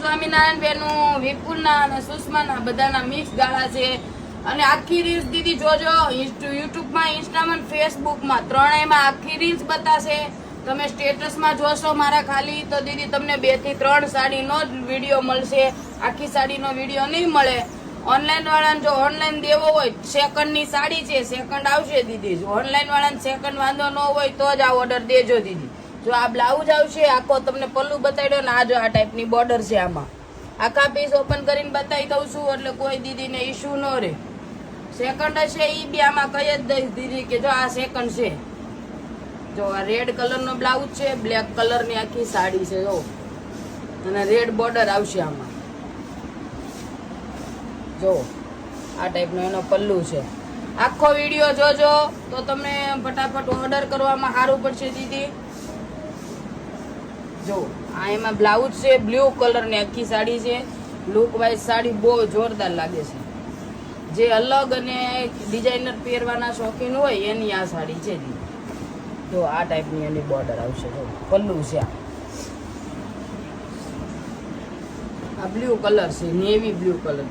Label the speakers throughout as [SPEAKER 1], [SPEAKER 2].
[SPEAKER 1] સ્વામિનારાયણ બેનું વિપુલના અને સુષ્માના બધાના મિક્સ ગાળા છે અને આખી રીલ્સ દીદી જોજો યુટ્યુબમાં, ઇન્સ્ટામાં, ફેસબુકમાં ત્રણેયમાં આખી રીલ્સ બતાશે. તમે સ્ટેટસમાં જોશો મારા ખાલી તો દીદી તમને 2 થી 3 સાડીનો જ વિડીયો મળશે. આખી સાડીનો વિડીયો નહીં મળે. ઓનલાઈન વાળાને જો ઓનલાઈન દેવો હોય, સેકન્ડની સાડી છે, સેકન્ડ આવશે દીદી. જો ઓનલાઈન વાળાને સેકન્ડ વાંધો ન હોય તો જ આ ઓર્ડર દેજો દીદી. જો આ બ્લાઉઝ આવશે આખો, તમને પલ્લુ બતાવ્યો ને આ જો આ ટાઈપની બોર્ડર છે. આમાં આખા પીસ ઓપન કરીને બતાવી દઉં છું એટલે કોઈ દીદીને ઇશ્યુ ન રહે. સેકન્ડ હશે એ બી આમાં કઈ જ દઈશ દીદી કે જો આ સેકન્ડ છે. જો આ રેડ કલરનો બ્લાઉઝ છે, બ્લેક કલરની આખી સાડી છે જો, અને રેડ બોર્ડર આવશે આમાં. જો આ ટાઈપનો એનો પલ્લુ છે. આખો વિડીયો જોજો તો તમને ફટાફટ ઓર્ડર કરવામાં સારું પડશે દીદી. જો આ એમાં બ્લાઉઝ છે, બ્લુ કલરની આખી સાડી છે. લુક વાઇઝ સાડી બહુ જોરદાર લાગે છે. જે અલગ અને ડિઝાઇનર પહેરવાના શોખીન હોય એની આ સાડી છે દીદી. જો આ ટાઈપની એની બોર્ડર આવશે. જો પલ્લુ છે, આ બ્લુ કલર છે, નેવી બ્લુ કલર.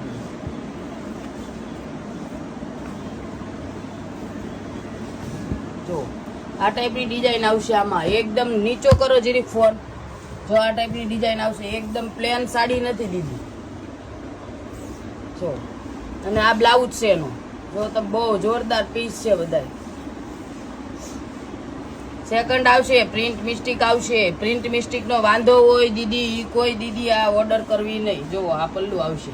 [SPEAKER 1] જો આ ટાઈપની ડિઝાઇન આવશે આમાં. એકદમ નીચો કરો જરી ફોન. જો આ ટાઈપની ડિઝાઇન આવશે. એકદમ પ્લેન સાડી નથી દીધી. જો અને આ બ્લાઉઝ છે એનો. જો તો બહુ જોરદાર પીસ છે બધા. સેકન્ડ આવશે, પ્રિન્ટ મિસ્ટેક આવશે. પ્રિન્ટ મિસ્ટેકનો વાંધો હોય દીદી, કોઈ દીદી આ ઓર્ડર કરવી નહીં. જો આ પલ્લુ આવશે.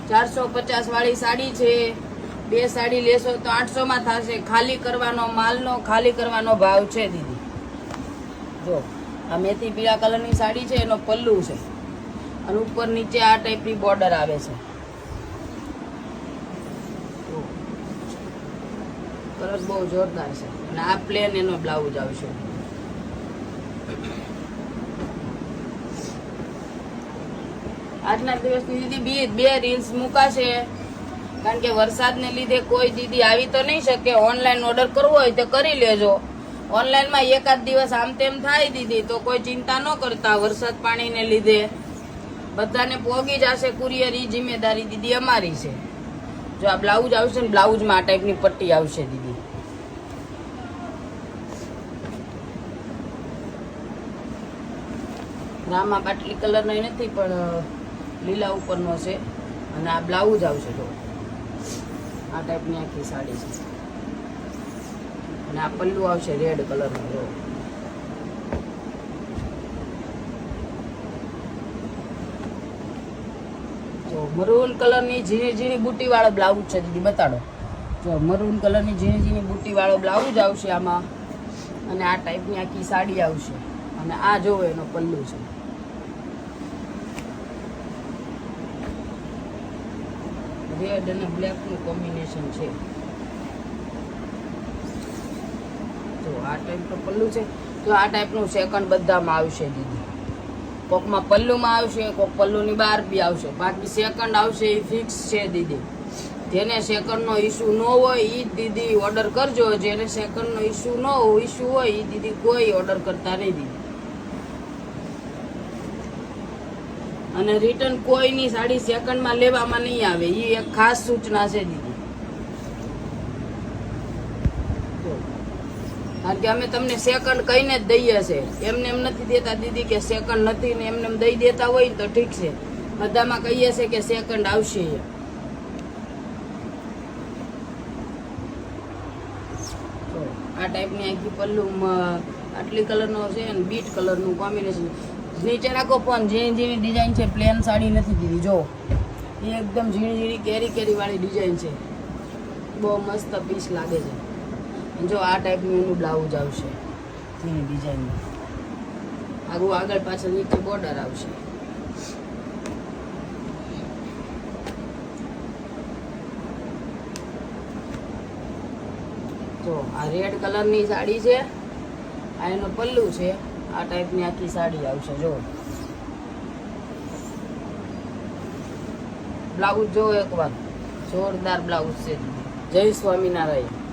[SPEAKER 1] 450 વાળી સાડી છે. 2 સાડી લેશો તો 800 માં થશે. ખાલી કરવાનો માલનો ખાલી કરવાનો ભાવ છે દીદી. જો આ મેથી પીળા કલરની સાડી છે, એનો પલ્લુ છે અને ઉપર નીચે આ ટાઈપની બોર્ડર આવે છે. કલર બહુ જોરદાર છે અને આ પ્લેન એનો બ્લાઉઝ આવશે. આજના દિવસની દીદી 2 રીલ્સ મૂકાશે કારણ કે વરસાદને લીધે કોઈ દીદી આવી તો નહીં શકે. ઓનલાઈન ઓર્ડર કરવો હોય તો કરી લેજો. ઓનલાઈનમાં એકાદ દિવસ આમ તેમ થાય દીદી તો કોઈ ચિંતા ન કરતા. વરસાદ પાણીને લીધે બધાને પોગી જશે કુરિયર. એ જિમ્મેદારી દીદી અમારી છે. જો આ બ્લાઉઝ આવશે ને બ્લાઉઝમાં આ ટાઈપની પટ્ટી આવશે દીદી. રામા પાટલી કલરનો નથી પણ લીલા ઉપરનો છે અને આ બ્લાઉઝ આવશે. જો આ ટાઈપની આખી સાડી છે અને આ પલ્લુ આવશે રેડ કલરનો. જો મરૂન કલરની ઝીણી ઝીણી બુટી વાળો બ્લાઉઝ છે દીદી, બતાડો. જો મરૂન કલરની ઝીણી ઝીણી બુટી વાળો બ્લાઉઝ આવશે આમાં અને આ ટાઈપની આખી સાડી આવશે અને આ જોવો એનો પલ્લુ છે. રેડ અને બ્લેક નું કોમ્બિનેશન છે. તો આ ટાઈપ નું પલ્લુ છે. તો આ ટાઈપનું સેકન્ડ બધામાં આવશે દીદી. કોકમાં પલ્લુમાં આવશે, કોક પલ્લુની બહાર બી આવશે. બાકી સેકન્ડ આવશે એ ફિક્સ છે દીદી. જેને સેકન્ડનો ઇસ્યુ ન હોય એ દીદી ઓર્ડર કરજો. જેને સેકન્ડનો ઇસ્યુ હોય એ દીદી કોઈ ઓર્ડર કરતા નહીં દીદી. અને રિટર્ન કોઈની સાડી સેકન્ડમાં લેવામાં નહીં આવે. એ એક ખાસ સૂચના છે દીદી. કારણ કે અમે તમને સેકન્ડ કહીને જ દઈએ છે. એમને એમ નથી દેતા દીદી કે સેકન્ડ નથી ને એમને એમ દઈ દેતા હોય તો ઠીક છે. બધામાં કહીએ છે કે સેકન્ડ આવશે. આ ટાઈપની આખી પલ્લુ આટલી કલરનો છે અને બીટ કલરનું કોમ્બિનેશન. નીચે રાખો પણ ઝીણી ઝીણી ડિઝાઇન છે. પ્લેન સાડી નથી દીધી. જો એ એકદમ ઝીણી ઝીણી કેરી વાળી ડિઝાઇન છે. બહુ મસ્ત પીસ લાગે છે. જો આ ટાઈપનું એનું બ્લાઉઝ આવશે ઝીણી ડિઝાઇનમાં. આગળ પાછળ નીચે બોર્ડર આવશે. જો આ રેડ કલરની સાડી છે. આ એનો પલ્લુ છે. આ ટાઈપની આખી સાડી આવશે. જો બ્લાઉઝ જો એકવાર જોરદાર બ્લાઉઝ છે. જય સ્વામિનારાયણ.